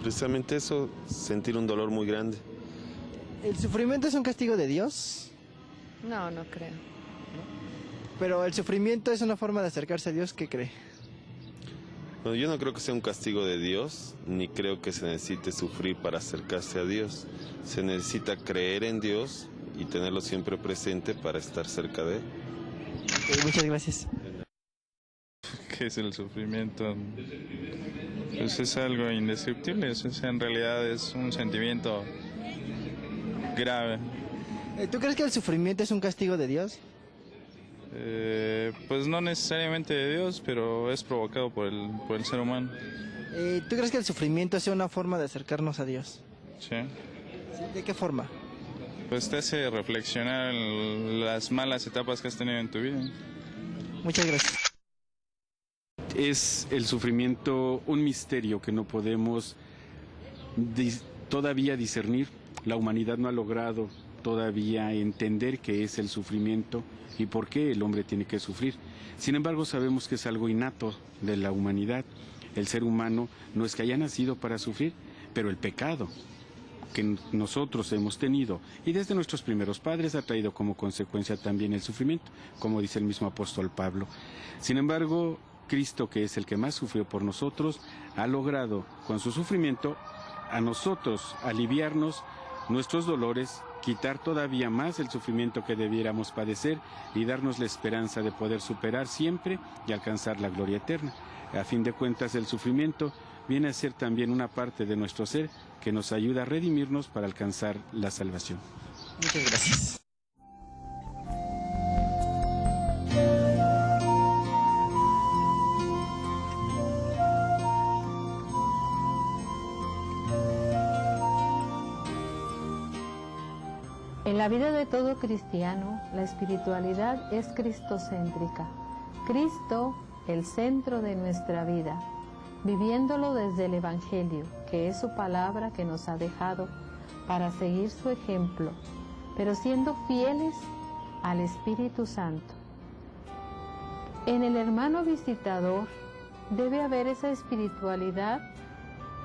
Precisamente eso, sentir un dolor muy grande. ¿El sufrimiento es un castigo de Dios? No, no creo. Pero el sufrimiento es una forma de acercarse a Dios, ¿qué cree? Bueno, yo no creo que sea un castigo de Dios, ni creo que se necesite sufrir para acercarse a Dios. Se necesita creer en Dios y tenerlo siempre presente para estar cerca de Él. Muchas gracias. ¿Qué es el sufrimiento? Pues es algo indescriptible, en realidad es un sentimiento grave. ¿Tú crees que el sufrimiento es un castigo de Dios? Pues no necesariamente de Dios, pero es provocado por el ser humano. ¿Tú crees que el sufrimiento sea una forma de acercarnos a Dios? Sí. ¿De qué forma? Pues te hace reflexionar en las malas etapas que has tenido en tu vida. Muchas gracias. Es el sufrimiento un misterio que no podemos todavía discernir. La humanidad no ha logrado todavía entender qué es el sufrimiento y por qué el hombre tiene que sufrir. Sin embargo, sabemos que es algo innato de la humanidad. El ser humano no es que haya nacido para sufrir, pero el pecado que nosotros hemos tenido y desde nuestros primeros padres ha traído como consecuencia también el sufrimiento, como dice el mismo apóstol Pablo. Sin embargo, Cristo, que es el que más sufrió por nosotros, ha logrado con su sufrimiento a nosotros aliviarnos nuestros dolores, quitar todavía más el sufrimiento que debiéramos padecer y darnos la esperanza de poder superar siempre y alcanzar la gloria eterna. A fin de cuentas, el sufrimiento viene a ser también una parte de nuestro ser que nos ayuda a redimirnos para alcanzar la salvación. Muchas gracias. En la vida de todo cristiano, la espiritualidad es cristocéntrica. Cristo, el centro de nuestra vida, viviéndolo desde el Evangelio, que es su palabra que nos ha dejado para seguir su ejemplo, pero siendo fieles al Espíritu Santo. En el hermano visitador debe haber esa espiritualidad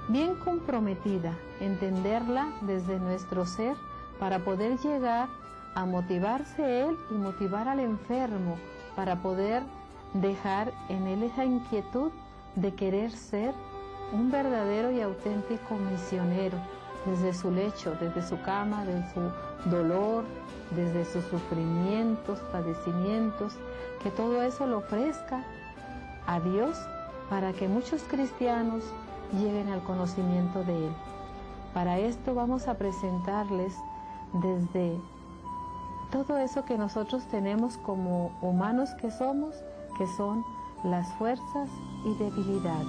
bien comprometida, entenderla desde nuestro ser, para poder llegar a motivarse él y motivar al enfermo, para poder dejar en él esa inquietud de querer ser un verdadero y auténtico misionero, desde su lecho, desde su cama, desde su dolor, desde sus sufrimientos, padecimientos, que todo eso lo ofrezca a Dios para que muchos cristianos lleguen al conocimiento de Él. Para esto vamos a presentarles desde todo eso que nosotros tenemos como humanos que somos, que son las fuerzas y debilidades.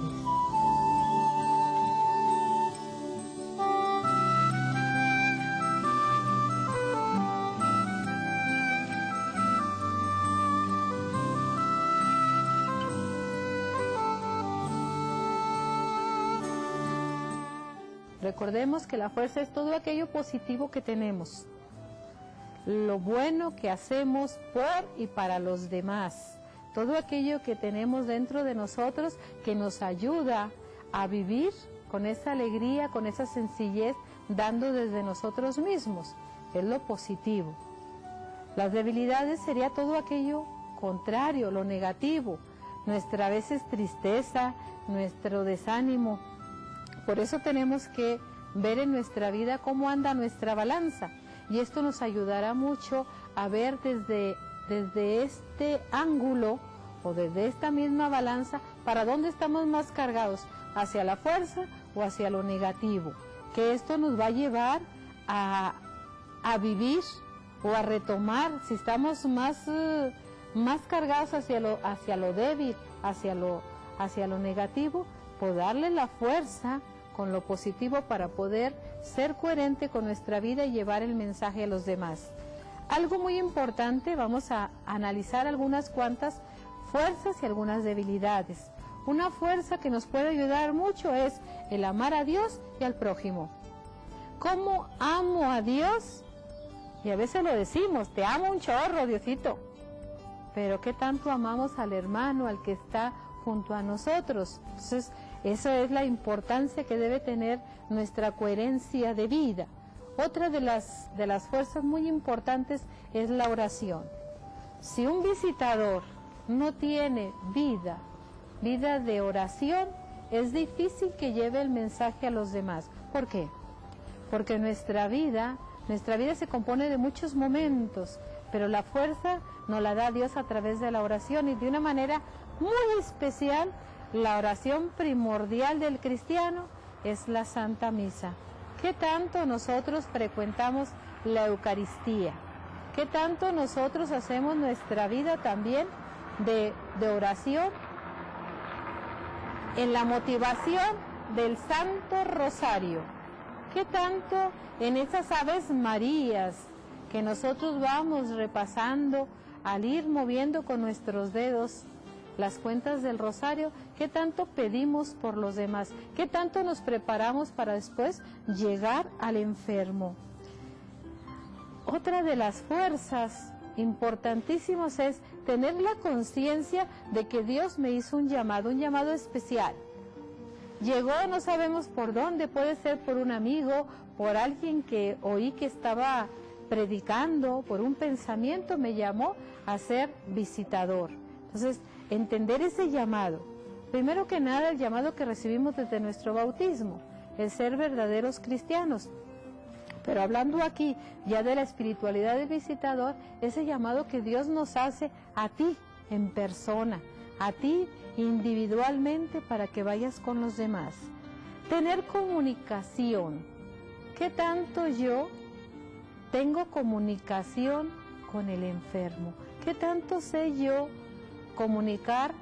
Recordemos que la fuerza es todo aquello positivo que tenemos, lo bueno que hacemos por y para los demás, todo aquello que tenemos dentro de nosotros que nos ayuda a vivir con esa alegría, con esa sencillez, dando desde nosotros mismos, es lo positivo. Las debilidades sería todo aquello contrario, lo negativo, nuestra a veces tristeza, nuestro desánimo. Por eso tenemos que ver en nuestra vida cómo anda nuestra balanza, y esto nos ayudará mucho a ver desde este ángulo o desde esta misma balanza para dónde estamos más cargados, hacia la fuerza o hacia lo negativo, que esto nos va a llevar a vivir o a retomar, si estamos más cargados hacia lo débil, hacia lo negativo, pues darle la fuerza con lo positivo para poder ser coherente con nuestra vida y llevar el mensaje a los demás. Algo muy importante, vamos a analizar algunas cuantas fuerzas y algunas debilidades. Una fuerza que nos puede ayudar mucho es el amar a Dios y al prójimo. ¿Cómo amo a Dios? Y a veces lo decimos, te amo un chorro, Diosito. Pero ¿qué tanto amamos al hermano, al que está junto a nosotros? Entonces, Esa es la importancia que debe tener nuestra coherencia de vida. Otra de las fuerzas muy importantes es la oración. Si un visitador no tiene vida de oración, es difícil que lleve el mensaje a los demás. ¿Por qué? Porque nuestra vida se compone de muchos momentos, pero la fuerza nos la da Dios a través de la oración, y de una manera muy especial. La oración primordial del cristiano es la Santa Misa. ¿Qué tanto nosotros frecuentamos la Eucaristía? ¿Qué tanto nosotros hacemos nuestra vida también de oración? En la motivación del Santo Rosario. ¿Qué tanto en esas Aves Marías que nosotros vamos repasando al ir moviendo con nuestros dedos las cuentas del rosario? ¿Qué tanto pedimos por los demás? ¿Qué tanto nos preparamos para después llegar al enfermo? Otra de las fuerzas importantísimas es tener la conciencia de que Dios me hizo un llamado especial. Llegó, no sabemos por dónde, puede ser por un amigo, por alguien que oí que estaba predicando, por un pensamiento me llamó a ser visitador. Entonces, entender ese llamado. Primero que nada, el llamado que recibimos desde nuestro bautismo, el ser verdaderos cristianos. Pero hablando aquí ya de la espiritualidad del visitador, ese llamado que Dios nos hace a ti en persona, a ti individualmente, para que vayas con los demás. Tener comunicación. ¿Qué tanto yo tengo comunicación con el enfermo? ¿Qué tanto sé yo comunicar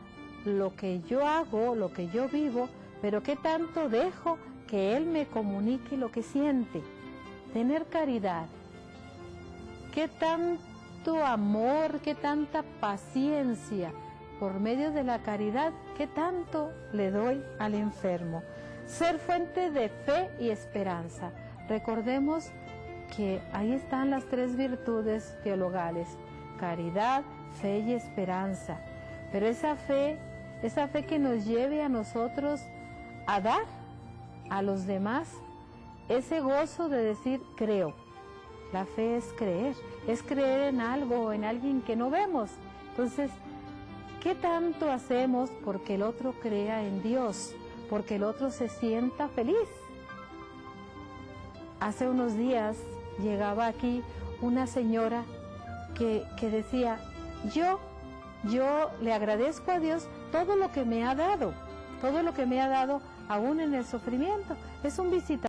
lo que yo hago, lo que yo vivo, pero qué tanto dejo que él me comunique lo que siente? Tener caridad. ¿Qué tanto amor, qué tanta paciencia por medio de la caridad, qué tanto le doy al enfermo? Ser fuente de fe y esperanza. Recordemos que ahí están las tres virtudes teologales: caridad, fe y esperanza. Pero esa fe que nos lleve a nosotros a dar a los demás ese gozo de decir creo. La fe es creer en algo, en alguien que no vemos. Entonces, ¿qué tanto hacemos porque el otro crea en Dios, porque el otro se sienta feliz? Hace unos días llegaba aquí una señora que decía, yo le agradezco a Dios todo lo que me ha dado aún en el sufrimiento. Es un visitador.